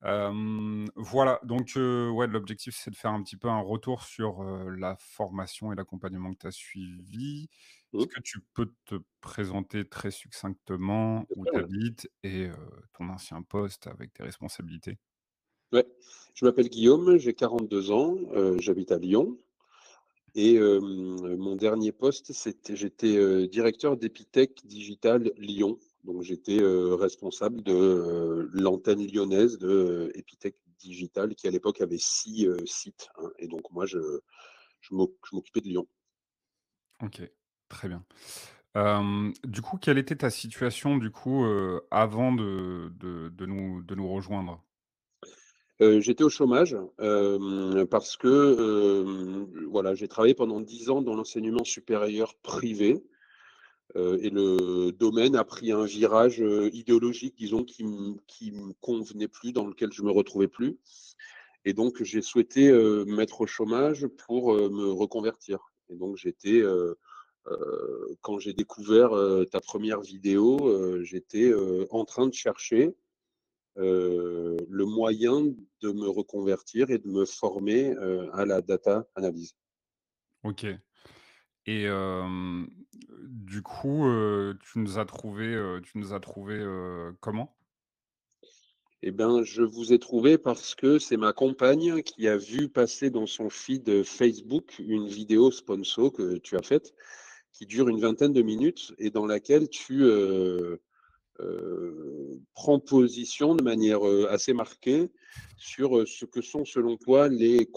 Voilà, donc ouais, l'objectif, c'est de faire un petit peu un retour sur, la formation et l'accompagnement que tu as suivi. Est-ce Mmh. que tu peux te présenter très succinctement Bien où sûr, tu ouais. habites et ton ancien poste avec tes responsabilités? Ouais. Je m'appelle Guillaume, j'ai 42 ans, j'habite à Lyon et mon dernier poste, j'étais, directeur d'Epitech Digital Lyon. Donc j'étais, responsable de, l'antenne lyonnaise de, Epitech Digital qui à l'époque avait 6 sites, hein, et donc moi je m'occupais de Lyon. OK, très bien. Du coup, quelle était ta situation, du coup, avant de nous rejoindre? J'étais au chômage, parce que, voilà, j'ai travaillé pendant 10 ans dans l'enseignement supérieur privé, et le domaine a pris un virage, idéologique, disons, qui me convenait plus, dans lequel je me retrouvais plus, et donc j'ai souhaité, me mettre au chômage pour, me reconvertir, et donc quand j'ai découvert, ta première vidéo, j'étais, en train de chercher le moyen de me reconvertir et de me former, à la data analyse. OK. Et du coup, tu nous as trouvé comment? Eh bien, je vous ai trouvé parce que c'est ma compagne qui a vu passer dans son feed Facebook une vidéo sponsor que tu as faite, qui dure une vingtaine de minutes et dans laquelle tu, prends position de manière, assez marquée sur, ce que sont selon toi les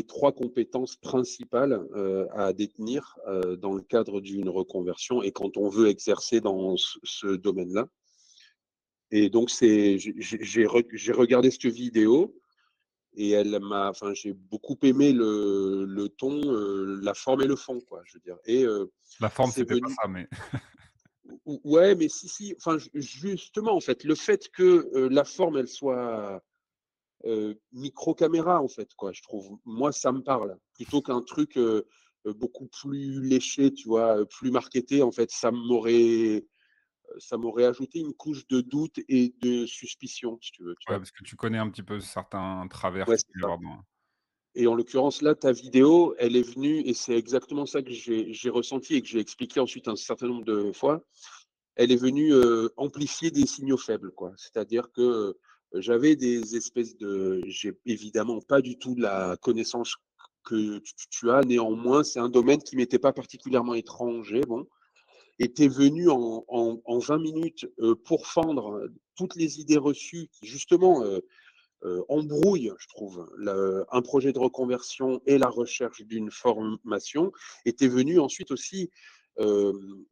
3 compétences principales, à détenir, dans le cadre d'une reconversion et quand on veut exercer dans ce domaine-là, et donc j'ai regardé cette vidéo et j'ai beaucoup aimé le ton, la forme et le fond, quoi, je veux dire, et La forme, c'est c'était pas venu. ça, mais Ou ouais, mais si, enfin, justement, en fait, le fait que, la forme, elle soit, micro caméra, en fait, quoi, je trouve. Moi, ça me parle. Plutôt qu'un truc, beaucoup plus léché, tu vois? Plus marketé, en fait, ça m'aurait ajouté une couche de doute et de suspicion, si tu veux, tu ouais, vois? parce que tu connais un petit peu certains travers Ouais, qu'il c'est peut y ça. avoir dans Et en l'occurrence, là, ta vidéo, elle est venue et c'est exactement ça que j'ai ressenti et que j'ai expliqué ensuite un certain nombre de fois. Elle est venue, amplifier des signaux faibles, quoi. C'est-à-dire que, j'avais des espèces de j'ai évidemment pas du tout la connaissance que tu as, néanmoins, c'est un domaine qui m'était pas particulièrement étranger, bon, et tu es venue en 20 minutes, pourfendre toutes les idées reçues qui justement, embrouillent, je trouve, un projet de reconversion et la recherche d'une formation, et tu es venue ensuite aussi, hem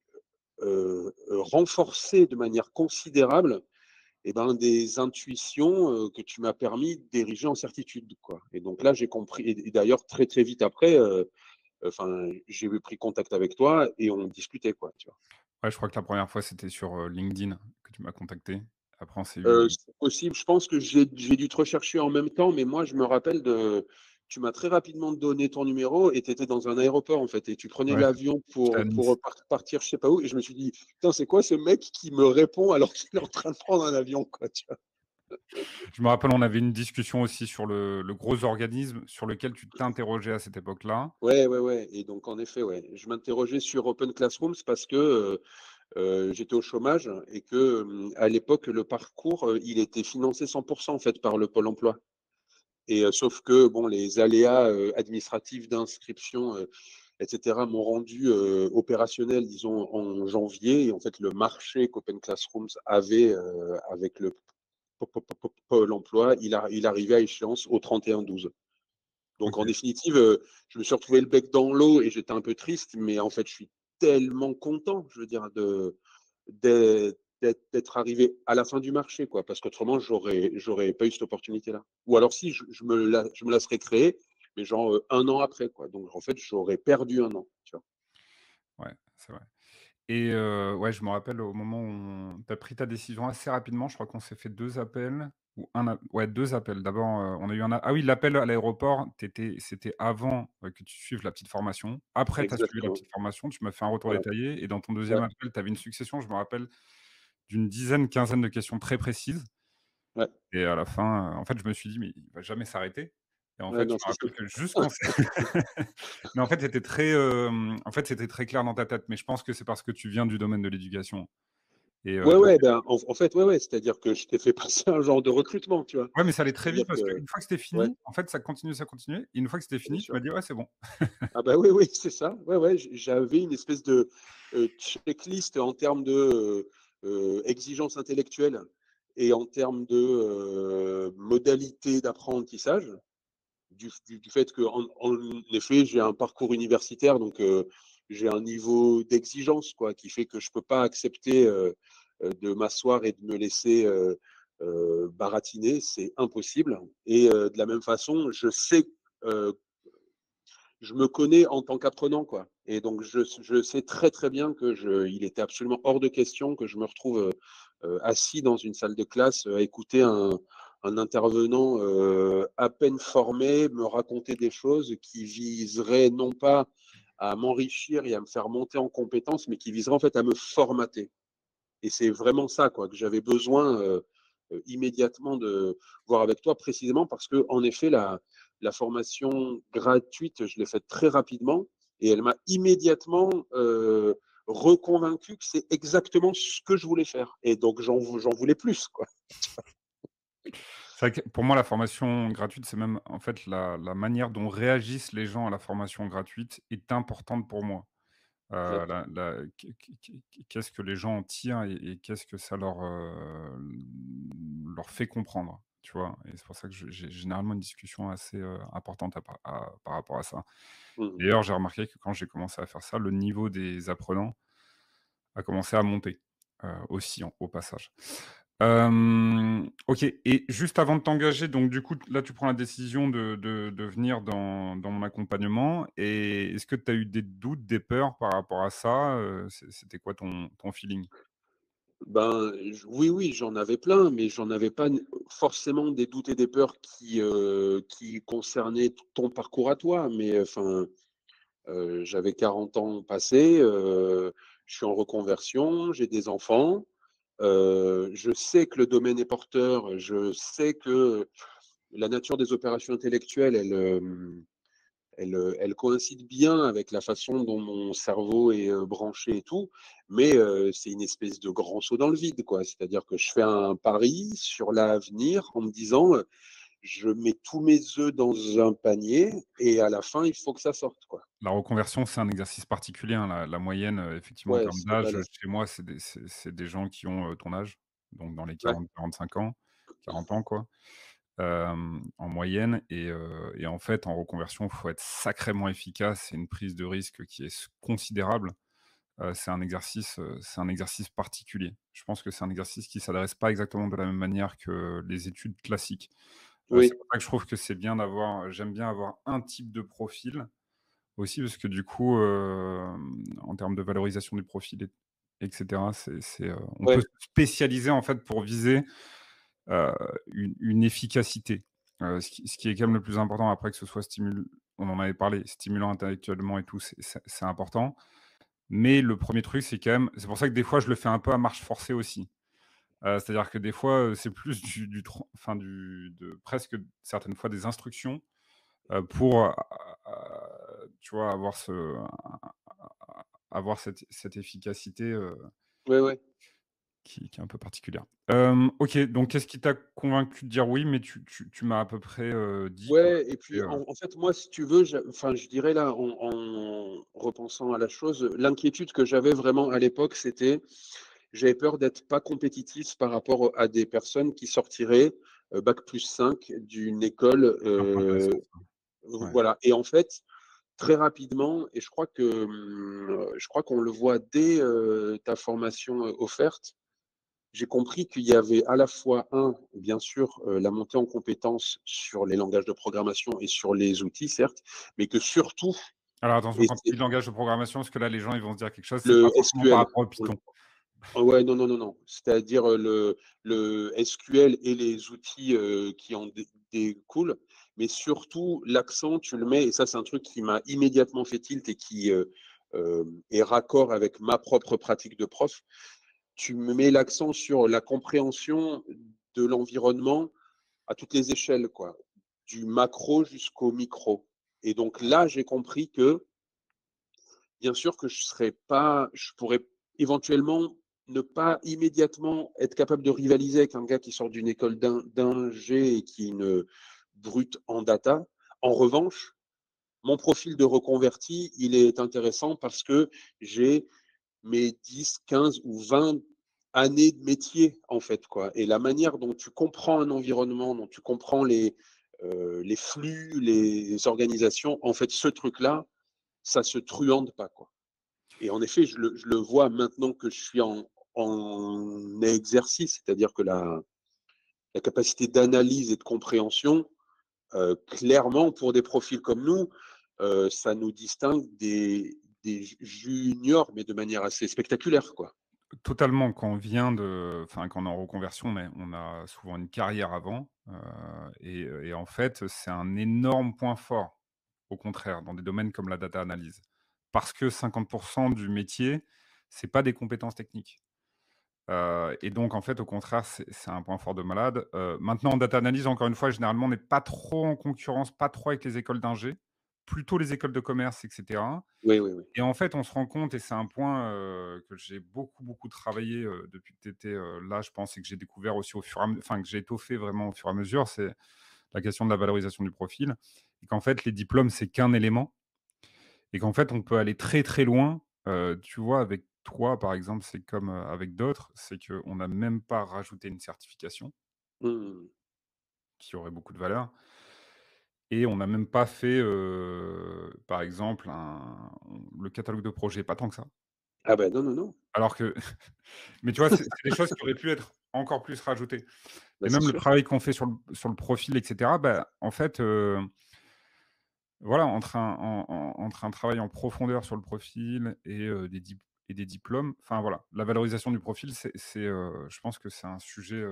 renforcer de manière considérable, et ben, des intuitions, que tu m'as permis d'ériger en certitude, quoi, et donc là, j'ai compris, et d'ailleurs très, très vite après, enfin, j'ai pris contact avec toi et on discutait, quoi, tu vois? ouais, je crois que la première fois, c'était sur, LinkedIn que tu m'as contacté. Après, on s'est eu, C'est possible, je pense que j'ai dû te rechercher en même temps, mais moi, je me rappelle de tu m'as très rapidement donné ton numéro et tu étais dans un aéroport, en fait, et tu prenais ouais, l'avion j'étais à Nice. pour partir je sais pas où, et je me suis dit: «Putain, c'est quoi ce mec qui me répond alors qu'il est en train de prendre un avion?» quoi, tu vois? Je me rappelle, on avait une discussion aussi sur le gros organisme sur lequel tu t'interrogeais à cette époque-là. Ouais, ouais, ouais, et donc en effet, ouais, je m'interrogeais sur Open Classrooms parce que, j'étais au chômage et que, à l'époque, le parcours, il était financé 100 en fait par le Pôle emploi, et sauf que bon, les aléas, administratifs d'inscription, et cetera, m'ont rendu, opérationnel, disons, en janvier, et en fait, le marché qu'Open Classrooms avait, avec le Pôle emploi, il arrivait à échéance au 31/12. Donc en OK. définitive, je me suis retrouvé le bec dans l'eau et j'étais un peu triste, mais en fait, je suis tellement content, je veux dire, d'être arrivé à la fin du marché, quoi, parce qu'autrement, j'aurais pas eu cette opportunité-là. Ou alors si, je me la serais créée, mais genre, 1 an après, quoi. Donc en fait, j'aurais perdu 1 an, tu vois? Ouais, c'est vrai. Et ouais, je me rappelle au moment où tu as pris ta décision assez rapidement, je crois qu'on s'est fait 2 appels ou un a ouais, 2 appels. D'abord, on a eu un a ah oui, l'appel à l'aéroport, c'était avant, que tu suives la petite formation. Après, tu as suivi la Exactement. petite formation, tu m'as fait un retour Voilà. détaillé et dans ton deuxième Ouais, appel, tu avais une succession, je me rappelle, d'une dizaine, quinzaine de questions très précises. Ouais. et à la fin, en fait, je me suis dit: «Mais il va jamais s'arrêter» et en Ouais, fait, je non, me c'est rappelle sûr. que juste quand c'est mais en fait, c'était très clair dans ta tête, mais je pense que c'est parce que tu viens du domaine de l'éducation et Ouais, donc ouais, ben, en fait, ouais, ouais, c'est-à-dire que je t'ai fait passer un genre de recrutement, tu vois? ouais, mais ça allait très C'est-à-dire vite parce que qu'une fois que c'était ouais, fini, en fait, ça continuait et une fois que c'était bien fini, tu sûr. m'as dit: «Ouais, c'est bon». Ah bah, oui, oui, c'est ça. Ouais, ouais, j'avais une espèce de, checklist en termes de, exigence intellectuelle et en termes de, modalités d'apprentissage. Du fait qu'en effet, j'ai un parcours universitaire, donc j'ai un niveau d'exigence, quoi, qui fait que je peux pas accepter, de m'asseoir et de me laisser, baratiner, c'est impossible et de la même façon, heu, je me connais en tant qu'apprenant, quoi et donc je sais très, très bien que il était absolument hors de question que je me retrouve, assis dans une salle de classe, à écouter un intervenant, à peine formé me raconter des choses qui viseraient non pas à m'enrichir et à me faire monter en compétences, mais qui viseraient en fait à me formater et c'est vraiment ça, quoi, que j'avais besoin, immédiatement de voir avec toi précisément parce que en effet la formation gratuite, je l'ai faite très rapidement et elle m'a immédiatement, reconvaincu que c'est exactement ce que je voulais faire et donc j'en voulais plus, quoi. C'est vrai que pour moi, la formation gratuite, c'est même en fait la manière dont réagissent les gens à la formation gratuite est importante pour moi. Ouais. La qu'est-ce que les gens en tirent et qu'est-ce que ça leur fait comprendre, tu vois? Et c'est pour ça que j'ai généralement une discussion assez, importante par rapport à ça. Mmh. D'ailleurs, j'ai remarqué que quand j'ai commencé à faire ça, le niveau des apprenants a commencé à monter, aussi au passage. OK et juste avant de t'engager, donc du coup, là, tu prends la décision de venir dans mon accompagnement et est-ce que tu as eu des doutes, des peurs par rapport à ça? C'était quoi ton feeling? Ben, oui, oui, j'en avais plein, mais j'en avais pas forcément des doutes et des peurs qui concernaient ton parcours à toi, mais enfin, j'avais 40 ans passés, je suis en reconversion, j'ai des enfants, je sais que le domaine est porteur, je sais que la nature des opérations intellectuelles, elle coïncide bien avec la façon dont mon cerveau est, branché et tout, mais c'est une espèce de grand saut dans le vide, quoi. C'est-à-dire que je fais un pari sur l'avenir en me disant, «Je mets tous mes œufs dans un panier et à la fin, il faut que ça sorte, quoi». La reconversion, c'est un exercice particulier, hein. La moyenne, effectivement, en Ouais, termes c'est d'âge, balèze. chez moi, c'est des gens qui ont, ton âge, donc dans les Ouais, 40-45 ans, 40 ans, quoi. En moyenne et en fait, en reconversion, il faut être sacrément efficace. C'est une prise de risque qui est considérable. C'est un exercice particulier. Je pense que c'est un exercice qui s'adresse pas exactement de la même manière que les études classiques. C'est oui, pour ça que je trouve que c'est bien d'avoir j'aime bien avoir un type de profil aussi parce que du coup, en termes de valorisation du profil et cetera, on peut ouais, se spécialiser en fait pour viser Heu, une efficacité, ce qui est quand même le plus important après que ce soit on en avait parlé, stimulant intellectuellement et tout, c'est important. Mais le premier truc, c'est pour ça que des fois je le fais un peu à marche forcée aussi. C'est-à-dire que des fois, c'est plus du tran enfin de presque certaines fois des instructions, pour, tu vois avoir cette efficacité, ouais, ouais. qui est un peu particulière. OK, donc qu'est-ce qui t'a convaincu de dire oui, mais tu m'as à peu près, dit que Ouais et c'était, puis en fait, moi, si tu veux, enfin, je dirais là, en repensant à la chose, l'inquiétude que j'avais vraiment à l'époque, c'était j'avais peur d'être pas compétitif par rapport à des personnes qui sortiraient, bac+5 d'une école, un peu intéressant ça. Ouais. voilà et en fait, très rapidement et je crois qu'on le voit dès, ta formation, offerte, j'ai compris qu'il y avait à la fois bien sûr, la montée en compétences sur les langages de programmation et sur les outils certes, mais que surtout Alors attention, et quand tu c'est dis langage de programmation, parce que là, les gens, ils vont se dire quelque chose, c'est le pas forcément par SQL. rapport au Python. Ouais, non, non, non, non. C'est-à-dire, le SQL et les outils, qui en découlent, mais surtout l'accent, tu le mets et ça, c'est un truc qui m'a immédiatement fait tilt et qui, est raccord avec ma propre pratique de prof. Tu me mets l'accent sur la compréhension de l'environnement à toutes les échelles, quoi, du macro jusqu'au micro. Et donc là, j'ai compris que, bien sûr que je pourrais éventuellement ne pas immédiatement être capable de rivaliser avec un gars qui sort d'une école d'ingé et qui est une brute en data. En revanche, mon profil de reconverti, il est intéressant parce que j'ai mes 10, 15 ou 20 années de métier, en fait, quoi. Et la manière dont tu comprends un environnement, dont tu comprends les flux, les organisations, en fait, ce truc-là, ça se truande pas, quoi. Et en effet, je le vois maintenant que je suis en exercice, c'est-à-dire que la capacité d'analyse et de compréhension, clairement, pour des profils comme nous, ça nous distingue des juniors, mais de manière assez spectaculaire, quoi. Totalement, quand on vient de enfin, quand on est en reconversion, on a souvent une carrière avant, et en fait, c'est un énorme point fort, au contraire, dans des domaines comme la data analyse. Parce que 50 du métier, c'est pas des compétences techniques. Et donc en fait, au contraire, c'est un point fort de malade. Maintenant en data analyse, encore une fois, généralement, on n'est pas trop en concurrence, pas trop avec les écoles d'ingé, plutôt les écoles de commerce et cetera. Oui, oui, oui. Et en fait, on se rend compte et c'est un point, que j'ai beaucoup, beaucoup travaillé, depuis que tu étais, là, je pense et que j'ai découvert aussi au fur et à me enfin, que j'ai étoffé vraiment au fur et à mesure, c'est la question de la valorisation du profil et qu'en fait, les diplômes, c'est qu'un élément et qu'en fait, on peut aller très, très loin. Tu vois, avec toi, par exemple, c'est comme, avec d'autres, c'est qu'on n'a même pas rajouté une certification Mmh. qui aurait beaucoup de valeur et on n'a même pas fait, par exemple, le catalogue de projets, pas tant que ça. Ah ben non, non, non. Alors que mais tu vois, c'est des choses qui auraient pu être encore plus rajoutées Bah, et c'est même le sûr. travail qu'on fait sur le profil et cetera, bah, en fait, voilà, entre un travail en profondeur sur le profil et des diplômes, enfin voilà, la valorisation du profil, je pense que c'est un sujet,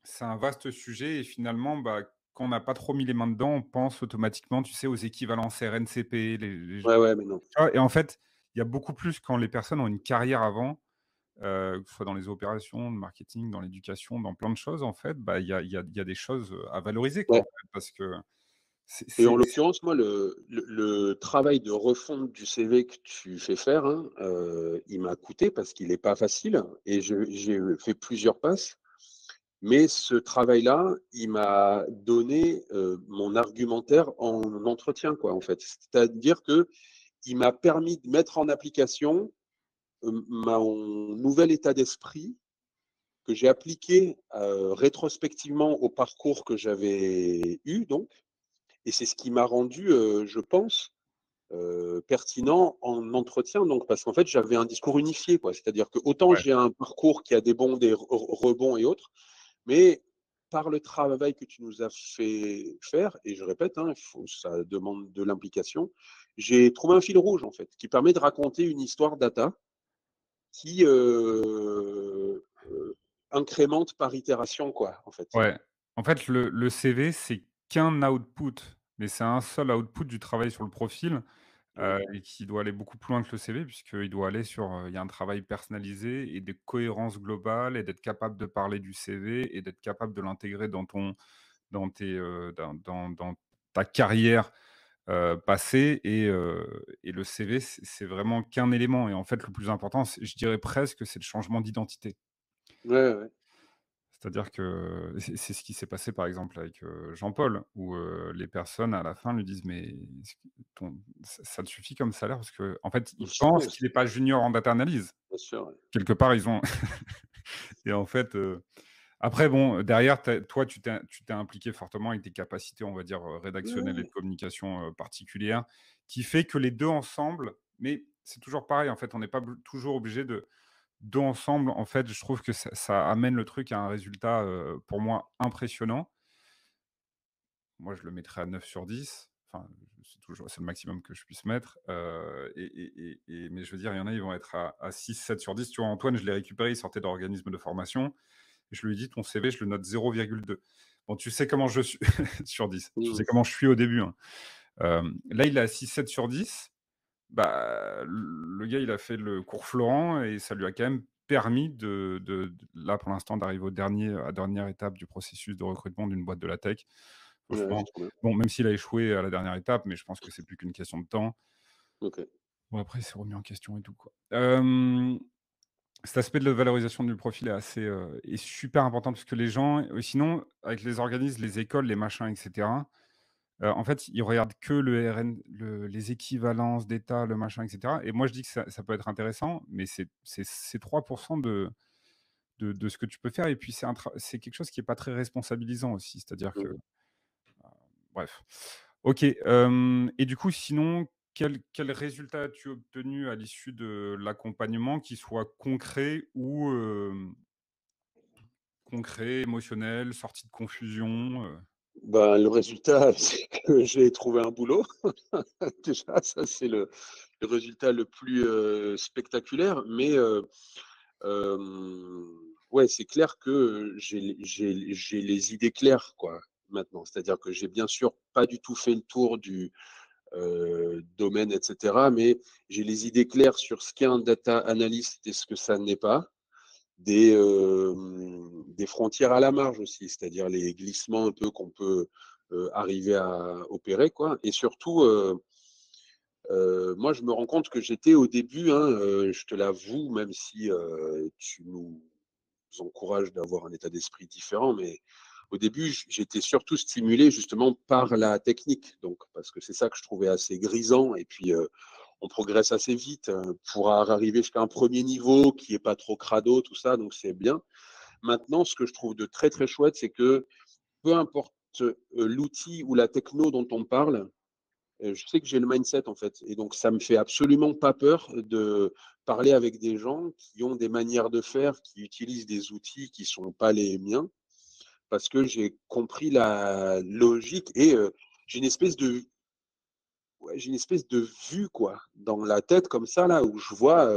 c'est un vaste sujet et finalement, bah, quand on n'a pas trop mis les mains dedans, on pense automatiquement, tu sais, aux équivalences RNCP, les Ouais, ouais, mais non. tu vois? Et en fait, il y a beaucoup plus quand les personnes ont une carrière avant. Que ce soit dans les opérations, le marketing, dans l'éducation, dans plein de choses en fait, bah, il y a des choses, à valoriser quoi, en Ouais. fait, parce que c'est Et en c'est l'occurrence, moi, le travail de refonte du CV que tu fais faire, hein, il m'a coûté parce qu'il est pas facile et j'ai fait plusieurs passes. Mais ce travail-là, il m'a donné, mon argumentaire en entretien, quoi, en fait. C'est-à-dire qu'il m'a permis de mettre en application, mon nouvel état d'esprit que j'ai appliqué, rétrospectivement au parcours que j'avais eu donc. Et c'est ce qui m'a rendu, je pense, pertinent en entretien. Donc, parce qu'en fait, j'avais un discours unifié, quoi. C'est-à-dire que autant ouais, j'ai un parcours qui a des bons, des rebonds et autres, mais par le travail que tu nous as fait faire, et je répète, hein, ça demande de l'implication, j'ai trouvé un fil rouge, en fait, qui permet de raconter une histoire data qui incrémente par itération, quoi, en fait. ouais. En fait, le CV, c'est qu'un output, mais c'est un seul output du travail sur le profil, Ouais, et qui doit aller beaucoup plus loin que le CV puisqu'il doit aller sur, il y a un travail personnalisé et de cohérence globale et d'être capable de parler du CV et d'être capable de l'intégrer dans tes, dans ta carrière passé et le CV, c'est vraiment qu'un élément et en fait, le plus important, je dirais presque, c'est le changement d'identité. ouais, ouais. C'est-à-dire que c'est ce qui s'est passé, par exemple, avec, Jean-Paul, où, les personnes, à la fin, lui disent: «Mais est-ce que ça te suffit comme salaire?» parce qu'en fait, ils pensent Ouais, qu'il est pas junior en data analyse. bien sûr, ouais. Quelque part, ils ont et en fait, après bon, derrière, toi, tu t'es impliqué fortement avec tes capacités, on va dire, rédactionnelles et de Ouais, communication, particulières, qui fait que les 2 ensemble mais c'est toujours pareil, en fait, on n'est pas toujours obligé de 2 ensemble, en fait, je trouve que ça amène le truc à un résultat, pour moi, impressionnant. Moi, je le mettrais à 9 sur 10. Enfin, c'est le maximum que je puisse mettre, mais je veux dire, il y en a, ils vont être à 6-7 sur 10. Tu vois, Antoine, je l'ai récupéré, il sortait d'organisme de formation. Je lui ai dit: «Ton CV, je le note 0,2». Bon, tu sais comment je suis sur 10. Tu sais mmh, comment je suis au début, hein. Là, il est à 6-7 sur 10. Bah, le gars, il a fait le cours Florent et ça lui a quand même permis là, pour l'instant, d'arriver à la dernière étape du processus de recrutement d'une boîte de la tech. Ouais, c'est Franchement, trop bien. bon, même s'il a échoué à la dernière étape, mais je pense que c'est plus qu'une question de temps. OK. Bon, après, il s'est remis en question et tout, quoi. Cet aspect de la valorisation du profil est super important parce que les gens, sinon, avec les organismes, les écoles, les machins et cetera, en fait, ils regardent que le RN, les équivalences d'état, le machin et cetera, et moi, je dis que ça peut être intéressant, mais c'est 3 de ce que tu peux faire, et puis c'est quelque chose qui est pas très responsabilisant aussi. C'est-à-dire que, Mmh. bref. OK, et du coup, sinon, quel résultat as-tu obtenu à l'issue de l'accompagnement, qui soit concret ou concret, émotionnel, sortie de confusion, Ben, le résultat, c'est que j'ai trouvé un boulot. Déjà, ça, c'est le résultat le plus, spectaculaire, mais ouais, c'est clair que j'ai les idées claires, quoi, maintenant. C'est-à-dire que j'ai bien sûr pas du tout fait le tour du, domaine et cetera, mais j'ai les idées claires sur ce qu'est un data analyst et ce que ça n'est pas. Des frontières à la marge aussi, c'est-à-dire les glissements un peu qu'on peut, arriver à opérer, quoi, et surtout, moi, je me rends compte que j'étais au début, hein, je te l'avoue, même si tu nous encourages d'avoir un état d'esprit différent, mais au début, j'étais surtout stimulé justement par la technique, donc parce que c'est ça que je trouvais assez grisant, et puis on progresse assez vite pour arriver jusqu'à un premier niveau qui est pas trop crado, tout ça, donc c'est bien. Maintenant, ce que je trouve de très très chouette, c'est que peu importe l'outil ou la techno dont on parle, je sais que j'ai le mindset en fait. Et donc, ça me fait absolument pas peur de parler avec des gens qui ont des manières de faire, qui utilisent des outils qui sont pas les miens, parce que j'ai compris la logique et j'ai une espèce de, ouais, j'ai une espèce de vue quoi dans la tête comme ça là où je vois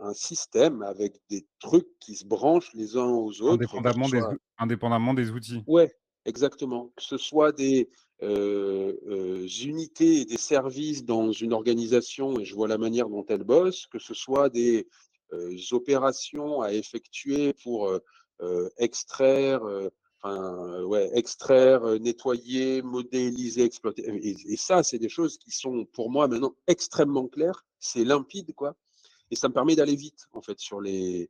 un système avec des trucs qui se branchent les uns aux autres, que ce soit. indépendamment des outils. Ouais, exactement. Que ce soit des unités et des services dans une organisation et je vois la manière dont elles bossent, que ce soit des opérations à effectuer pour extraire, ouais, extraire, nettoyer, modéliser, exploiter. Et ça, c'est des choses qui sont pour moi maintenant extrêmement claires. C'est limpide, quoi. Et ça me permet d'aller vite, en fait, sur les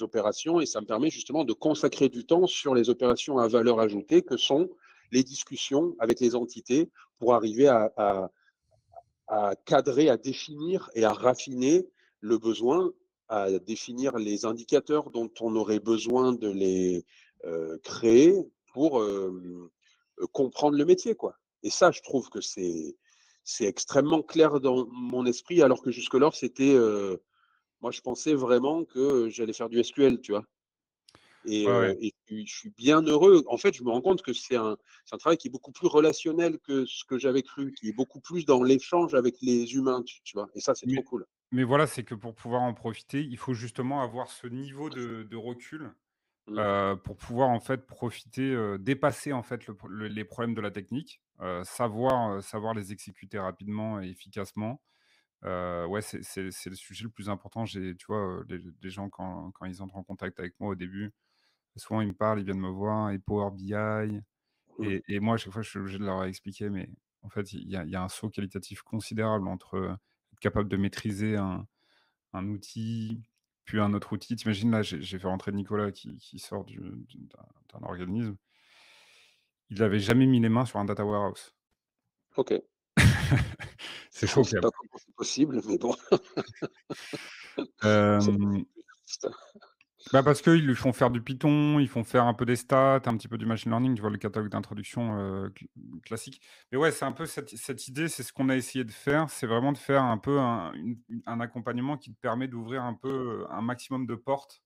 opérations et ça me permet justement de consacrer du temps sur les opérations à valeur ajoutée que sont les discussions avec les entités pour arriver à cadrer, à définir et à raffiner le besoin, à définir les indicateurs dont on aurait besoin de les créer pour comprendre le métier, quoi. Et ça, je trouve que c'est extrêmement clair dans mon esprit, alors que jusque-là, c'était moi, je pensais vraiment que j'allais faire du SQL, tu vois. Ouais, ouais. Et je suis bien heureux. En fait, je me rends compte que c'est un travail qui est beaucoup plus relationnel que ce que j'avais cru, qui est beaucoup plus dans l'échange avec les humains, tu vois. Et ça, c'est trop Mais cool. mais voilà, c'est que pour pouvoir en profiter, il faut justement avoir ce niveau de recul, Mm, pour pouvoir en fait profiter, dépasser en fait les problèmes de la technique, savoir les exécuter rapidement et efficacement. Ouais, c'est le sujet le plus important. Tu vois, les gens quand ils entrent en contact avec moi au début, souvent ils me parlent, ils viennent me voir et Power BI, mm. et moi à chaque fois je suis obligé de leur expliquer, mais en fait il y a un saut qualitatif considérable entre, être capable de maîtriser un outil, puis un autre outil. Tu là, j'ai fait rentrer Nicolas qui sort d'un organisme. Il avait jamais mis les mains sur un data warehouse. Ok. C'est On ne chaud sait quand même. pas comment c'est possible, mais bon, ça Hem, Bah, parce qu'ils lui font faire du Python, ils font faire un peu des stats, un petit peu du machine learning, tu vois? Le catalogue d'introduction, classique. Mais ouais, c'est un peu cette idée, c'est ce qu'on a essayé de faire, c'est vraiment de faire un peu un accompagnement qui te permet d'ouvrir un peu, un maximum de portes,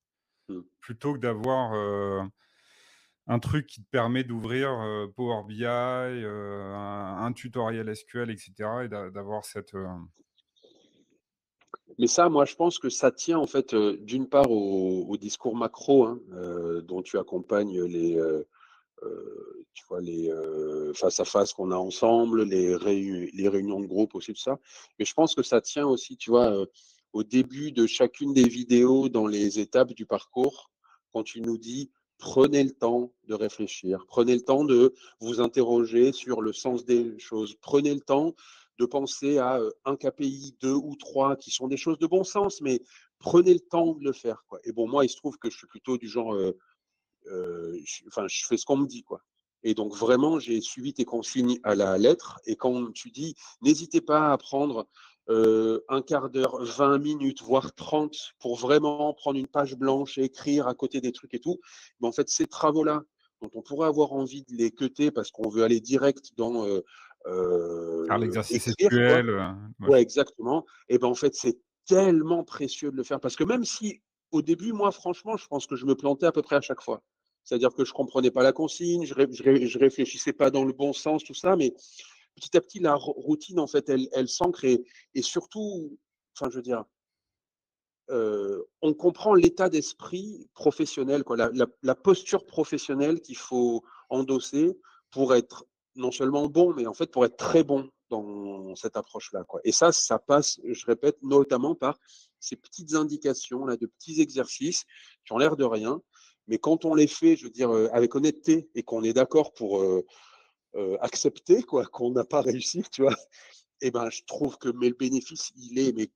Mm. plutôt que d'avoir, un truc qui te permet d'ouvrir, Power BI, un tutoriel SQL et cetera, et d'avoir cette, Mais ça, moi, je pense que ça tient en fait d'une part au discours macro hein, dont tu accompagnes tu vois, les face à face qu'on a ensemble, les réunions de groupe aussi, tout ça. Mais je pense que ça tient aussi, tu vois, au début de chacune des vidéos dans les étapes du parcours, quand tu nous dis: «Prenez le temps de réfléchir, prenez le temps de vous interroger sur le sens des choses, prenez le temps de penser à, 1 KPI, 2 ou 3 qui sont des choses de bon sens, mais prenez le temps de le faire, quoi». Et bon, moi, il se trouve que je suis plutôt du genre, je fais ce qu'on me dit, quoi. Et donc vraiment, j'ai suivi tes consignes à la lettre. Et quand tu dis: «N'hésitez pas à prendre, 1/4 d'heure, 20 minutes, voire 30 pour vraiment prendre une page blanche et écrire à côté des trucs et tout», mais en fait, ces travaux-là, dont on pourrait avoir envie de les cutter parce qu'on veut aller direct dans, Faire l'exercice écrire, quoi. SQL, ouais, Ouais, exactement. Et ben, en fait, c'est tellement précieux de le faire parce que même si au début, moi, franchement, je pense que je me plantais à peu près à chaque fois. C'est-à-dire que je comprenais pas la consigne, je réfléchissais pas dans le bon sens, tout ça, mais petit à petit, la routine, en fait, elle s'ancre. Et surtout, enfin, je veux dire, on comprend l'état d'esprit professionnel, quoi, la posture professionnelle qu'il faut endosser pour être non seulement bon, mais en fait pour être très bon dans cette approche-là, quoi. Et ça passe, je répète, notamment par ces petites indications là, de petits exercices qui ont l'air de rien, mais quand on les fait, je veux dire, avec honnêteté et qu'on est d'accord pour, accepter quoi, qu'on n'a pas réussi, tu vois? Et ben, je trouve que mais le bénéfice, il est mais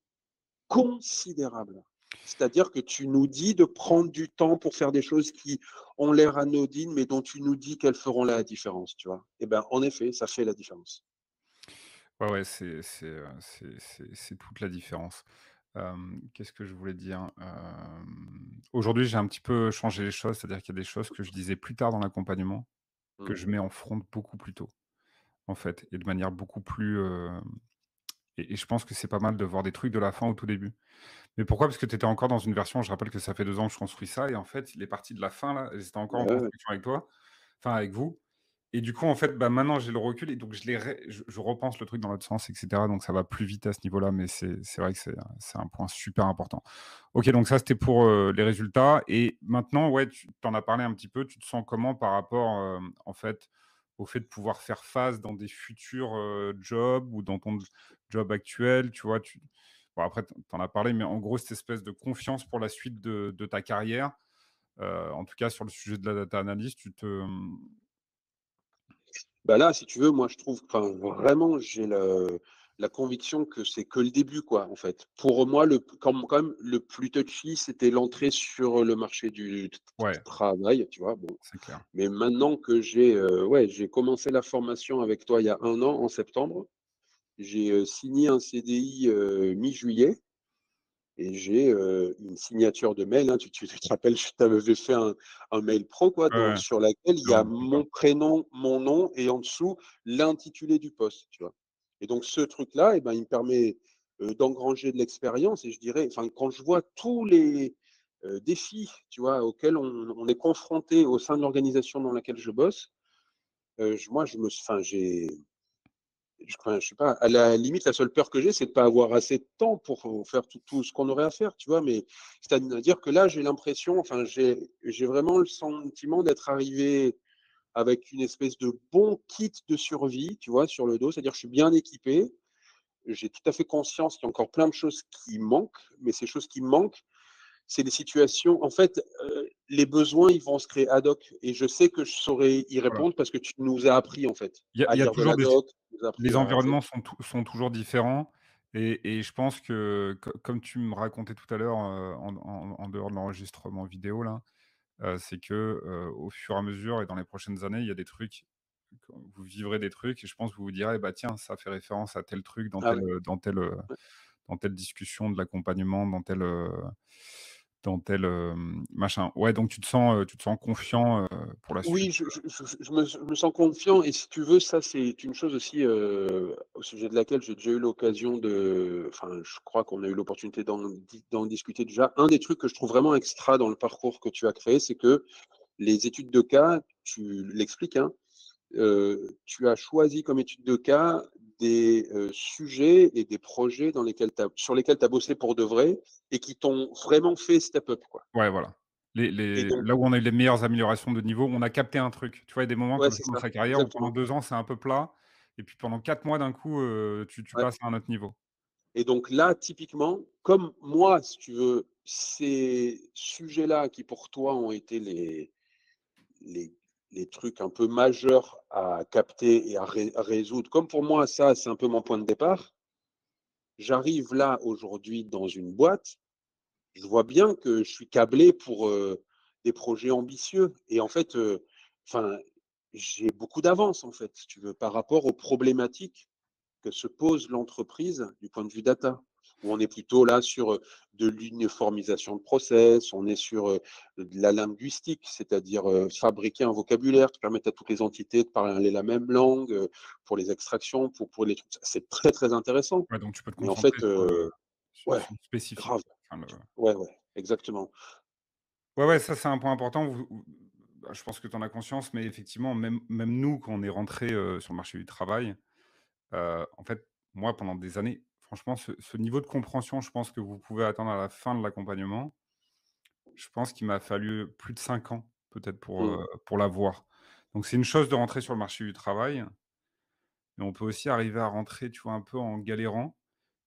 considérable. C'est-à-dire que tu nous dis de prendre du temps pour faire des choses qui ont l'air anodines, mais dont tu nous dis qu'elles feront la différence, tu vois? Et ben, en effet, ça fait la différence. ouais, ouais, c'est toute la différence. Qu'est-ce que je voulais dire? Aujourd'hui, j'ai un petit peu changé les choses, c'est-à-dire qu'il y a des choses que je disais plus tard dans l'accompagnement, que Mmh. je mets en front beaucoup plus tôt, en fait, et de manière beaucoup plus, et je pense que c'est pas mal de voir des trucs de la fin au tout début. Mais pourquoi? Parce que tu étais encore dans une version, je rappelle que ça fait 2 ans que je construis ça, et en fait, les parties de la fin là, elles étaient encore Ouais, en ouais. construction avec toi, enfin avec vous, et du coup, en fait, bah, maintenant j'ai le recul, et donc je repense le truc dans l'autre sens, et cetera, donc ça va plus vite à ce niveau-là, mais c'est vrai que c'est un point super important. OK, donc ça, c'était pour, les résultats, et maintenant, ouais, tu en as parlé un petit peu, tu te sens comment par rapport, en fait, au fait de pouvoir faire face dans des futurs, jobs, ou dans ton job actuel, tu vois? Bon, après, tu en as parlé, mais en gros, cette espèce de confiance pour la suite de ta carrière, en tout cas sur le sujet de la data analyst, Bah, là, si tu veux, moi, je trouve, enfin, vraiment, j'ai la conviction que c'est que le début, quoi, en fait. Pour moi, quand même, le plus touchy, c'était l'entrée sur le marché du ouais, travail, tu vois? Bon, c'est clair. mais maintenant que ouais, j'ai commencé la formation avec toi il y a 1 an, en septembre. J'ai, signé un CDI, mi-juillet. Et j'ai, une signature de mail, hein. Tu te rappelles, je t'avais fait un mail pro, quoi, Ouais, dans ouais, sur laquelle il je y a l'oublie pas. mon prénom, mon nom et en dessous l'intitulé du poste, tu vois? Et donc ce truc-là, et ben, il me permet, d'engranger de l'expérience. Et je dirais, enfin, quand je vois tous les, défis, tu vois, auxquels on est confronté au sein de l'organisation dans laquelle je bosse, je moi, je me enfin, j'ai je sais pas, à la limite, la seule peur que j'ai, c'est de pas avoir assez de temps pour faire tout ce qu'on aurait à faire, tu vois? Mais c'est-à-dire que là, j'ai l'impression, enfin, j'ai vraiment le sentiment d'être arrivé avec une espèce de bon kit de survie, tu vois, sur le dos. C'est-à-dire que je suis bien équipé. J'ai tout à fait conscience qu'il y a encore plein de choses qui manquent, mais ces choses qui manquent, c'est des situations en fait, les besoins, ils vont se créer ad hoc, et je sais que je saurais y Voilà. répondre parce que tu nous as appris, en fait, à Il y a lire de toujours l'ad des hoc, tu nous as appris les à tu sais? environnements sont toujours différents, et je pense que comme tu me racontais tout à l'heure, en dehors de l'enregistrement vidéo là, c'est que, au fur et à mesure et dans les prochaines années, il y a des trucs, quand vous vivrez des trucs, et je pense que vous vous direz: «Bah, tiens, ça fait référence à tel truc Ah ouais. dans telle discussion de l'accompagnement, dans tel, machin». Ouais, donc tu te sens confiant, pour la suite. Oui, je me sens confiant. Et si tu veux, ça, c'est une chose aussi, au sujet de laquelle j'ai déjà eu l'occasion enfin, je crois qu'on a eu l'opportunité d'en discuter déjà. Un des trucs que je trouve vraiment extra dans le parcours que tu as créé, c'est que les études de cas, tu l'expliques, hein, tu as choisi comme étude de cas des, sujets et des projets sur lesquels tu as bossé pour de vrai et qui t'ont vraiment fait step up, quoi. Ouais, voilà. Et donc Là où on a eu les meilleures améliorations de niveau, on a capté un truc. Tu vois, il y a des moments ouais, comme c'est ça dans ça, sa carrière où pendant exactement. 2 ans, c'est un peu plat, et puis pendant 4 mois d'un coup, tu Ouais. passes à un autre niveau. Et donc là, typiquement, comme moi, si tu veux, ces sujets-là qui pour toi ont été les les trucs un peu majeurs à capter et à résoudre, comme pour moi ça, c'est un peu mon point de départ, j'arrive là aujourd'hui dans une boîte, je vois bien que je suis câblé pour, des projets ambitieux et en fait, enfin, j'ai beaucoup d'avance en fait, si tu veux, par rapport aux problématiques que se pose l'entreprise du point de vue data. Où on est plutôt là sur de l'uniformisation de process, on est sur de la linguistique, c'est-à-dire fabriquer un vocabulaire qui permette à toutes les entités de parler la même langue pour les extractions, pour les trucs. C'est très très intéressant. Ouais, donc tu peux te Mais en concentrer fait, sur ouais, sur le spécifique. grave. Enfin, le Ouais, ouais, exactement. ouais, ouais, ça, c'est un point important. Bah, je pense que tu en as conscience, mais effectivement, même nous, quand on est rentrés, sur le marché du travail, en fait, moi, pendant des années, franchement, ce niveau de compréhension, je pense que vous pouvez atteindre à la fin de l'accompagnement, je pense qu'il m'a fallu plus de 5 ans, peut-être, Mm, pour l'avoir. Donc c'est une chose de rentrer sur le marché du travail, mais on peut aussi arriver à rentrer, tu vois, un peu en galérant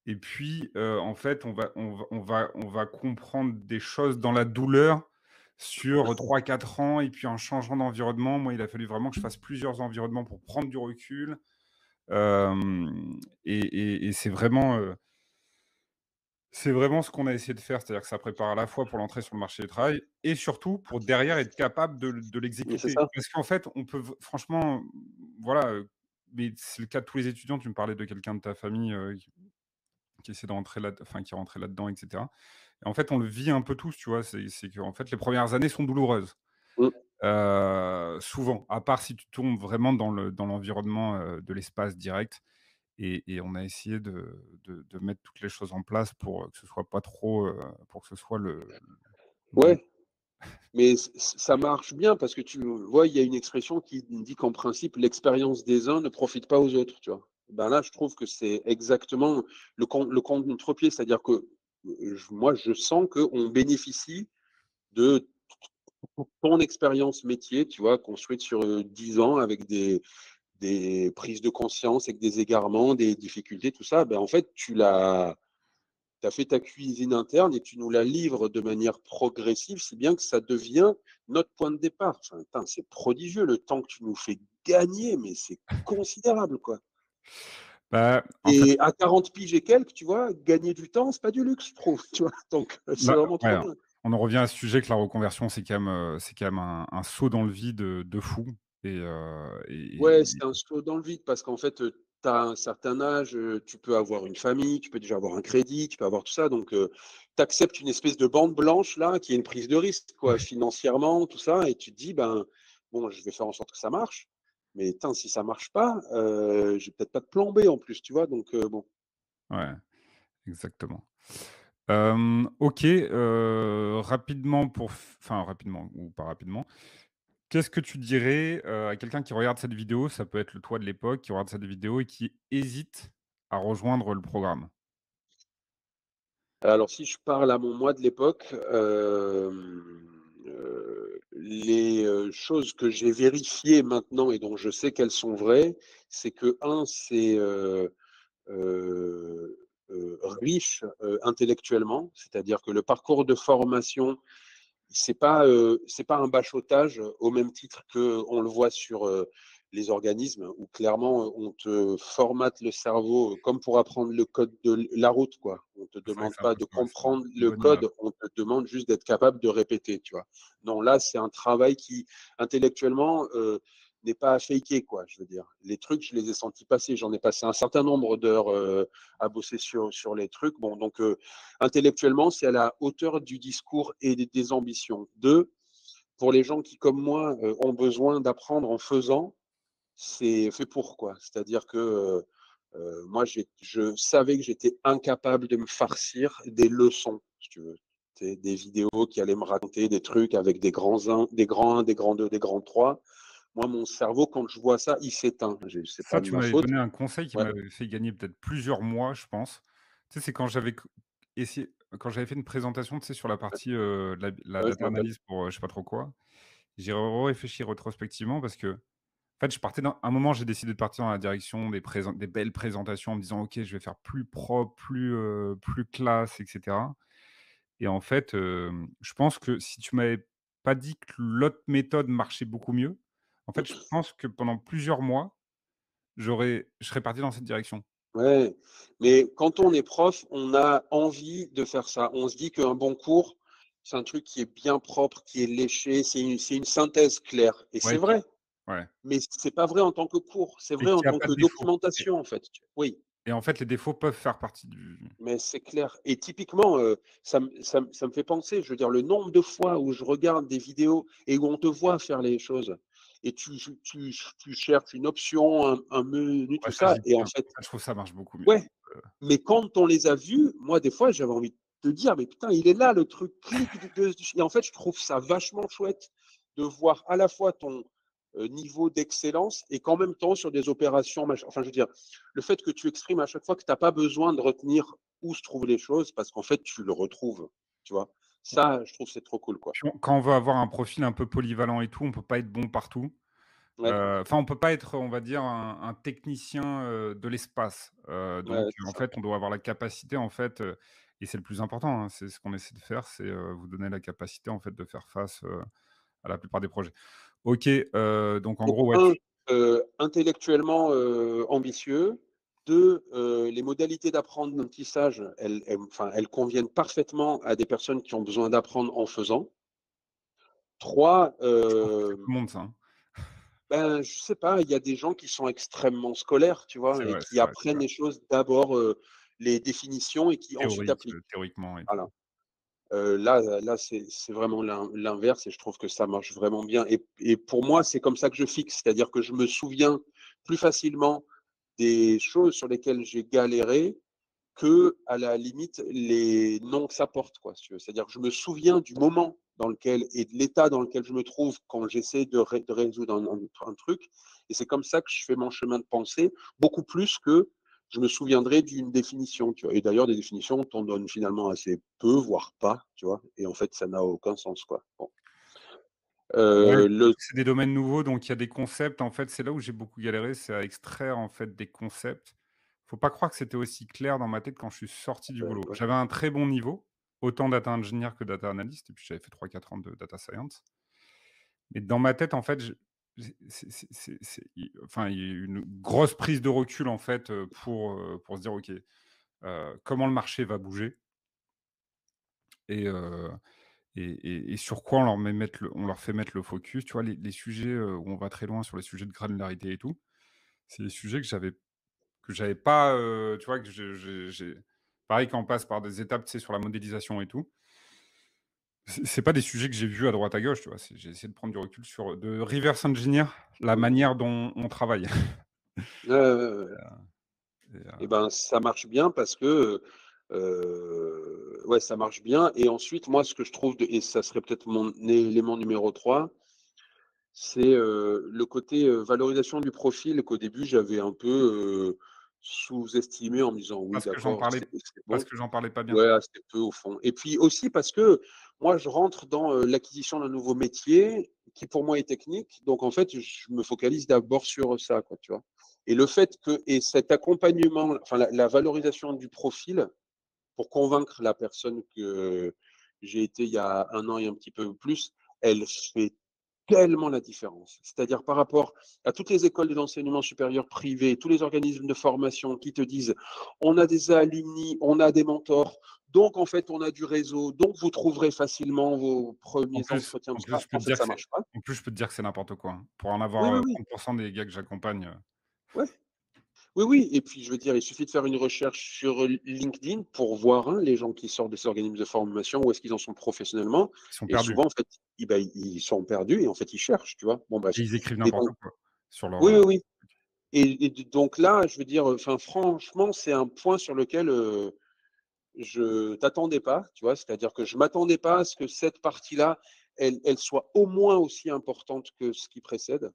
et puis, en fait, on va comprendre des choses dans la douleur sur 3 4 ans et puis en changeant d'environnement. Moi, il a fallu vraiment que je fasse plusieurs environnements pour prendre du recul, hem et c'est vraiment ce qu'on a essayé de faire. C'est-à-dire que ça prépare à la fois pour l'entrée sur le marché du travail et surtout pour derrière être capable de mais c'est l'exécuter. ça. Parce qu'en fait, on peut v franchement, voilà, mais c'est le cas de tous les étudiants. Tu me parlais de quelqu'un de ta famille, qui essaie de rentrer là enfin qui est rentré là-dedans et cetera. Et en fait, on le vit un peu tous, tu vois? C'est qu'en fait, les premières années sont douloureuses, Mm. souvent, à part si tu tombes vraiment dans l'environnement, de l'espace direct et on a essayé de mettre toutes les choses en place pour, que ce soit pas trop, pour que ce soit le Ouais, mais ça marche bien parce que tu vois, il y a une expression qui dit qu'en principe, l'expérience des uns ne profite pas aux autres, tu vois? Ben là, je trouve que c'est exactement le contre-pied, c'est-à-dire que, moi, je sens qu'on bénéficie de ton expérience métier, tu vois, construite sur, 10 ans avec des prises de conscience, avec des égarements, des difficultés, tout ça. Ben, en fait, tu as fait ta cuisine interne et tu nous la livres de manière progressive, si bien que ça devient notre point de départ. Enfin, putain, c'est prodigieux le temps que tu nous fais gagner, mais c'est considérable, quoi. bah, en fait, Et à 40 piges et quelques, tu vois, gagner du temps, c'est pas du luxe, je trouve, tu vois. Donc, c'est là vraiment trop ouais, bien. on en revient à ce sujet que la reconversion, c'est quand même un saut dans le vide, de fou Ouais, et c'est un saut dans le vide parce qu'en fait, tu as un certain âge, tu peux avoir une famille, tu peux déjà avoir un crédit, tu peux avoir tout ça. Donc, tu acceptes une espèce de bande blanche là, qui est une prise de risque, quoi, ouais, financièrement, tout ça, et tu te dis: «Ben, bon, je vais faire en sorte que ça marche, mais tain, si ça marche pas, j'ai peut-être pas de plan B en plus», tu vois? Donc, bon. ouais, exactement. OK, rapidement enfin rapidement ou pas rapidement, qu'est-ce que tu dirais, à quelqu'un qui regarde cette vidéo, ça peut être le toi de l'époque, qui regarde cette vidéo et qui hésite à rejoindre le programme? Alors si je parle à mon moi de l'époque, les, choses que j'ai vérifiées maintenant et dont je sais qu'elles sont vraies, c'est que c'est, riche, intellectuellement. C'est-à-dire que le parcours de formation, c'est pas un bachotage au même titre qu'on le voit sur, les organismes où clairement, on te formate le cerveau, comme pour apprendre le code de la route, quoi. On te C'est vrai que demande c'est un pas peu de ça, ouais, c'est une comprendre le bonne image. code, on te demande juste d'être capable de répéter, tu vois? Non, là, c'est un travail qui intellectuellement, n'est pas à faker, quoi, je veux dire. Les trucs, je les ai sentis passer. J'en ai passé un certain nombre d'heures, à bosser sur les trucs. Bon, donc, intellectuellement, c'est à la hauteur du discours et des ambitions. Deux, pour les gens qui, comme moi, ont besoin d'apprendre en faisant, c'est fait pour quoi. C'est-à-dire que moi, je savais que j'étais incapable de me farcir des leçons, si tu veux. Des vidéos qui allaient me raconter des trucs avec des grands 1, des grands 1, des grands 2, des grands 3. Moi, mon cerveau, quand je vois ça, il s'éteint. C'est pas Ça, de tu ma m'avais faute. donné un conseil qui Ouais, m'avait fait gagner peut-être plusieurs mois, je pense. Tu sais, c'est quand j'avais essayé quand j'avais fait une présentation, tu sais, sur la partie, la ouais, je data me rappelle. analyse pour, je sais pas trop quoi. J'ai réfléchi rétrospectivement parce que En fait, je partais dans un moment, j'ai décidé de partir dans la direction des belles présentations en me disant: «OK, je vais faire plus propre, plus classe et cetera». Et en fait, je pense que si tu m'avais pas dit que l'autre méthode marchait beaucoup mieux, en fait, je pense que pendant plusieurs mois, je serais parti dans cette direction. Ouais, mais quand on est prof, on a envie de faire ça. On se dit qu'un bon cours, c'est un truc qui est bien propre, qui est léché, c'est une synthèse claire et c'est Ouais, vrai, ouais, mais c'est pas vrai en tant que cours, c'est et vrai en qu'il y a tant pas que de défaut. documentation, en fait. Oui. Et en fait, les défauts peuvent faire partie du Mais c'est clair et typiquement, ça me fait penser, je veux dire, le nombre de fois où je regarde des vidéos et où on te voit faire les choses et tu cherches une option, un menu, ouais, tout ça, ça j'y et en tiens. fait Ça, je trouve ça marche beaucoup mieux. ouais, mais quand on les a vus, moi, des fois, j'avais envie de dire: «Mais putain, il est là le truc, clique de» et en fait, je trouve ça vachement chouette de voir à la fois ton, niveau d'excellence et qu'en même temps sur des opérations enfin, je veux dire, le fait que tu exprimes à chaque fois que tu as pas besoin de retenir où se trouvent les choses parce qu'en fait, tu le retrouves, tu vois? Ça, je trouve c'est trop cool, quoi. Puis quand on veut avoir un profil un peu polyvalent et tout, on peut pas être bon partout. Ouais, Enfin, on peut pas être, on va dire, un technicien, de l'espace. Donc ouais, c'est en ça. fait, on doit avoir la capacité, en fait, et c'est le plus important, hein, c'est ce qu'on essaie de faire, c'est, vous donner la capacité, en fait, de faire face, à la plupart des projets. OK, donc en Donc gros, ouais, 1, intellectuellement, ambitieux. 2, les modalités d'apprentissage, elles conviennent parfaitement à des personnes qui ont besoin d'apprendre en faisant. 3, je pense que c'est tout le monde ça, hein. ben, je sais pas, il y a des gens qui sont extrêmement scolaires, tu vois? C'est Et vrai, qui c'est vrai, c'est apprennent vrai. les choses d'abord, les définitions et qui ensuite Théorique, appliquent. théoriquement et Voilà. tout. Là, c'est vraiment l'inverse et je trouve que ça marche vraiment bien et pour moi, c'est comme ça que je fixe. C'est-à-dire que je me souviens plus facilement des choses sur lesquelles j'ai galéré que, à la limite, les noms que ça porte, quoi, si tu veux. C'est-à-dire que je me souviens du moment dans lequel et de l'état dans lequel je me trouve quand j'essaie de résoudre un truc. Et c'est comme ça que je fais mon chemin de pensée, beaucoup plus que je me souviendrai d'une définition, tu vois. Et d'ailleurs, des définitions, on donne finalement assez peu, voire pas, tu vois. Et en fait, ça n'a aucun sens, quoi. Bon. Ouais, Le, c'est des domaines nouveaux, donc il y a des concepts, en fait, c'est là où j'ai beaucoup galéré, c'est à extraire, en fait, des concepts. Faut pas croire que c'était aussi clair dans ma tête quand je suis sorti du boulot. ouais. J'avais un très bon niveau, autant data engineer que data analyst, et puis j'avais fait 3 4 ans de data science. Mais dans ma tête, en fait, je c'est i enfin, il y a eu une grosse prise de recul, en fait, pour se dire: «OK, comment le marché va bouger?» et sur quoi on leur fait mettre le focus, tu vois? Les sujets, où on va très loin sur les sujets de granularité et tout, c'est des sujets que j'avais pas, tu vois? Que j'ai pareil, quand on passe par des étapes, tu sais, sur la modélisation et tout, c'est pas des sujets que j'ai vus à droite à gauche, tu vois? J'ai essayé de prendre du recul sur, de reverse engineer la Mmh. manière dont on travaille. Ouais, ouais, ouais, ouais. Et Et ben, ça marche bien parce que, ouais, ça marche bien et ensuite, moi, ce que je trouve et ça serait peut-être mon élément numéro 3, c'est, le côté, valorisation du profil qu'au début j'avais un peu, sous-estimé en me disant: «Oui parce que j'en d'accord, parlais c'est parce bon». que j'en parlais pas bien. Ouais, assez peu au fond et puis aussi parce que moi je rentre dans, l'acquisition d'un nouveau métier qui pour moi est technique, donc en fait, je me focalise d'abord sur ça, quoi, tu vois? Et le fait que et cet accompagnement, enfin la valorisation du profil pour convaincre la personne que j'ai été il y a 1 an et un petit peu plus, elle fait tellement la différence. C'est-à-dire par rapport à toutes les écoles d'enseignement supérieur privées, tous les organismes de formation qui te disent: «On a des alumni, on a des mentors, donc en fait on a du réseau, donc vous trouverez facilement vos premiers entretiens», En tout plus, ça. je peux En te fait, dire que ça c'est marche pas. en plus, je peux te dire que c'est n'importe quoi, hein. Pour en Oui, avoir, oui, oui. 30 des gars que j'accompagne, Ouais. Oui, oui et puis je veux dire, il suffit de faire une recherche sur, LinkedIn pour voir, hein, les gens qui sortent de ces organismes de formation, où est-ce qu'ils en sont professionnellement ils sont et perdus souvent, en fait, ils sont perdus et en fait, ils cherchent, tu vois? Bon et bref ils écrivent et n'importe donc quoi sur leur, oui, oui, oui et donc là, je veux dire, enfin, franchement, c'est un point sur lequel, je t'attendais pas, tu vois? C'est-à-dire que je m'attendais pas à ce que cette partie-là, elle soit au moins aussi importante que ce qui précède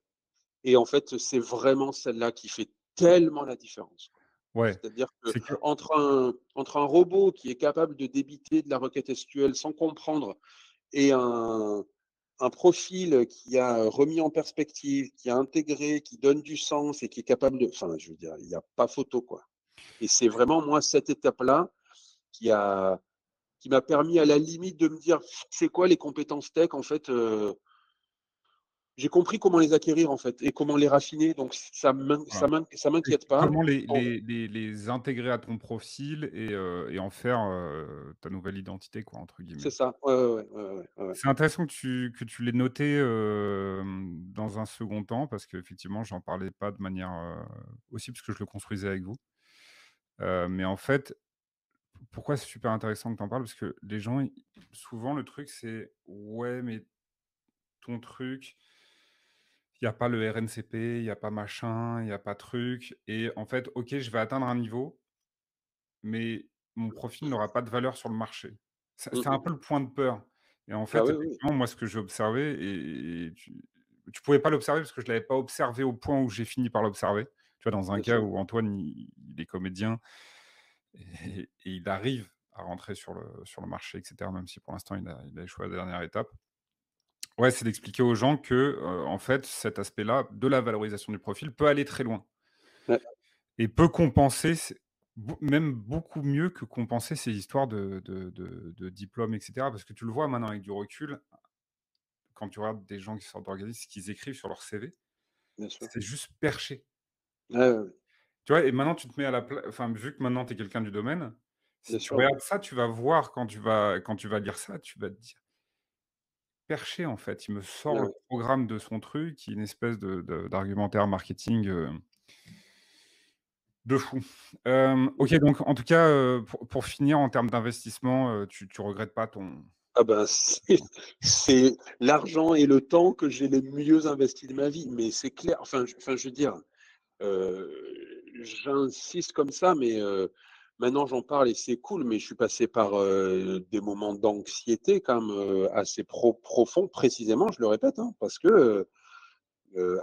et en fait, c'est vraiment celle-là qui fait tellement la différence, quoi. ouais, C'est-à-dire c'est que entre un robot qui est capable de débiter de la requête SQL sans comprendre et un profil qui a remis en perspective, qui a intégré, qui donne du sens et qui est capable de enfin, je veux dire, il y a pas photo, quoi. Et c'est vraiment moi cette étape-là qui a qui m'a permis à la limite de me dire: «C'est quoi les compétences tech en fait?» J'ai compris comment les acquérir en fait et comment les raffiner donc Voilà. ça Et m'inquiète pas. comment En les intégrer à ton profil et en faire, «ta nouvelle identité» quoi, entre c'est guillemets. ça. Ouais, ouais, ouais, ouais, ouais, ouais, ouais. C'est intéressant que tu l'aies noté, dans un second temps parce qu'effectivement j'en parlais pas de manière, aussi parce que je le construisais avec vous. Mais en fait, pourquoi c'est super intéressant que tu en parles? Parce que les gens, ils souvent le truc c'est: «Ouais, mais ton truc, il y a pas le RNCP, il y a pas machin, il y a pas truc» et en fait, OK, je vais atteindre un niveau, mais mon profil n'aura pas de valeur sur le marché. Mmh C'est un mh. peu le point de peur et en Ah fait, oui, oui, effectivement, moi, ce que j'ai observé et tu pouvais pas l'observer parce que je l'avais pas observé au point où j'ai fini par l'observer. Tu vois, dans un bien cas sûr. où Antoine, il est comédien et il arrive à rentrer sur le marché et cetera, même si pour l'instant il a échoué à la dernière étape. Ouais, c'est d'expliquer aux gens que, en fait, cet aspect-là de la valorisation du profil peut aller très loin. Ouais, Et peut compenser, c'est même beaucoup mieux que compenser ces histoires de diplômes et cetera. Parce que tu le vois maintenant avec du recul, quand tu regardes des gens qui sortent d'organismes, ce qu'ils écrivent sur leur CV, bien sûr. c'est juste perché. Ouais, ouais, ouais, Tu vois? Et maintenant tu te mets à la place, enfin, vu que maintenant tu es quelqu'un du domaine, bien si tu sûr, ouais. regardes ça, tu vas voir quand tu vas lire ça, tu vas te dire: «Perché en fait, il me sort Ouais, le ouais. programme de son truc, qui est une espèce d'argumentaire marketing, de fou. Mmh. OK, donc en tout cas, pour finir en termes d'investissement, tu regrettes pas ton Ah ben, c'est l'argent et le temps que j'ai le mieux investi de ma vie, mais c'est clair, enfin, je veux dire, heu, j'insiste comme ça, mais maintenant j'en parle et c'est cool, mais je suis passé par, des moments d'anxiété quand même, assez profonds, précisément, je le répète, hein, parce que,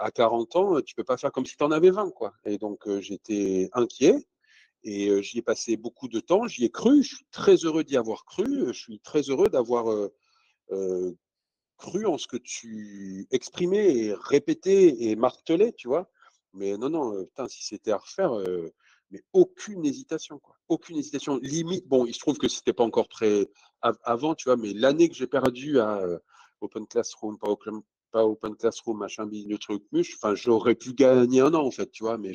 à 40 ans, tu peux pas faire comme si tu en avais 20, quoi et donc j'étais inquiet et j'y ai passé beaucoup de temps, j'y ai cru, je suis très heureux d'y avoir cru, je suis très heureux d'avoir, heu, cru en ce que tu exprimais et répétais et martelais, tu vois? Mais non, non, putain, si c'était à refaire, mais aucune hésitation, quoi. Aucune hésitation. Limite, bon, il se trouve que c'était pas encore très avant, tu vois? Mais l'année que j'ai perdue à, Open Classroom, pas Open Classroom, machin bidule, le truc muche, enfin, j'aurais pu gagner un an, en fait, tu vois? Mais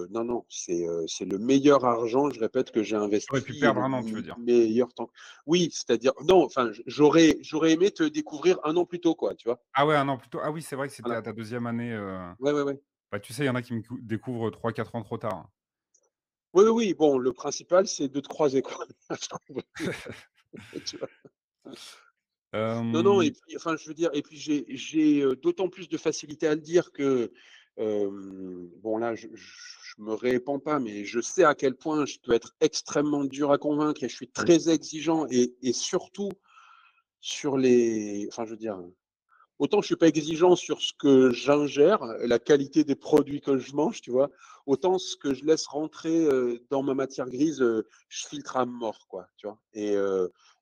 non, non, c'est le meilleur argent, je répète, que j'ai tu aurais pu investi et perdre le un an, tu veux dire? meilleur temps. Oui, c'est-à-dire non, enfin, j'aurais aimé te découvrir un an plus tôt, quoi, tu vois? Ah ouais, un an plus tôt. Ah oui, c'est vrai que c'était Voilà. à ta deuxième année, Ouais, ouais, ouais. bah, tu sais, il y en a qui me découvrent 3 4 ans trop tard, hein. Oui, oui, oui, bon, le principal, c'est de te croiser, quoi, je trouve, tu vois? Non, non et Hem, puis, enfin, je veux dire et puis j'ai, d'autant plus de facilité à le dire que, bon là, je me répands pas, mais je sais à quel point je peux être extrêmement dur à convaincre et je suis très exigeant et surtout sur les enfin, je veux dire, autant je suis pas exigeant sur ce que j'ingère, la qualité des produits que je mange, tu vois? Autant ce que je laisse rentrer, dans ma matière grise, je filtre à mort, quoi, tu vois? Et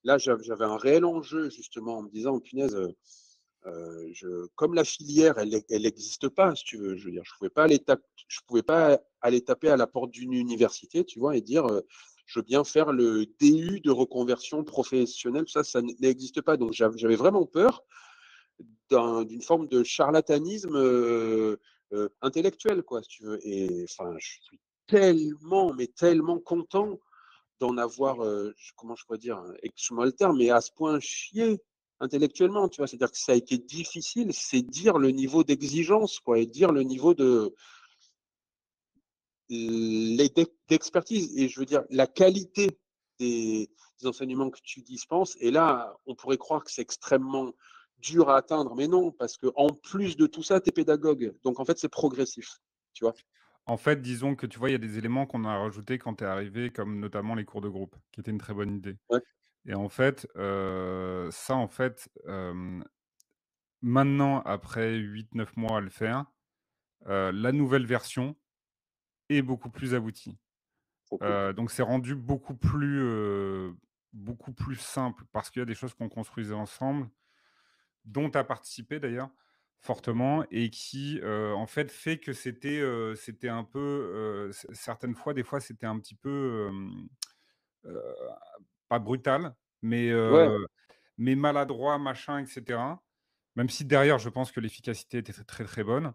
là, j'avais un réel enjeu justement en me disant: «Punaise, je comme la filière, elle existe pas, si tu veux». Je veux dire, je pouvais pas aller taper à la porte d'une université, tu vois? Et dire, «Je veux bien faire le DU de reconversion professionnelle». Ça n'existe pas. Donc j'avais vraiment peur d'une forme de charlatanisme, intellectuel, quoi, si tu veux. Et enfin, je suis tellement, mais tellement content d'en avoir, comment je pourrais dire? Excuse-moi le terme, mais à ce point chié intellectuellement, tu vois? C'est-à-dire que ça a été difficile, c'est dire le niveau d'exigence, quoi, et dire le niveau de d'expertise et je veux dire la qualité des des enseignements que tu dispenses et là, on pourrait croire que c'est extrêmement dur à atteindre, mais non, parce que en plus de tout ça, tu es pédagogue, donc en fait, c'est progressif, tu vois? En fait, disons que, tu vois, il y a des éléments qu'on a rajoutés quand tu es arrivé, comme notamment les cours de groupe, qui étaient une très bonne idée Ouais, et en fait, ça, en fait, maintenant, après 8 9 mois à le faire, la nouvelle version est beaucoup plus aboutie. trop cool. Donc c'est rendu beaucoup plus simple parce qu'il y a des choses qu'on construisait ensemble. dont tu as participé d'ailleurs fortement et qui, en fait que c'était un peu, certaines fois, des fois, c'était un petit peu, heu, pas brutal, mais Ouais. maladroit, machin et cetera. Même si derrière, je pense que l'efficacité était très, très bonne,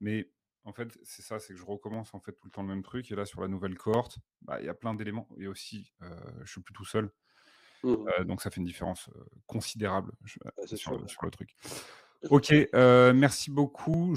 mais en fait, c'est ça, c'est que je recommence, en fait, tout le temps le même truc et là, sur la nouvelle cohorte, bah, il y a plein d'éléments et aussi, je suis plus tout seul, Mmh. donc ça fait une différence, considérable Bah, c'est sur sûr. le truc. OK, merci beaucoup.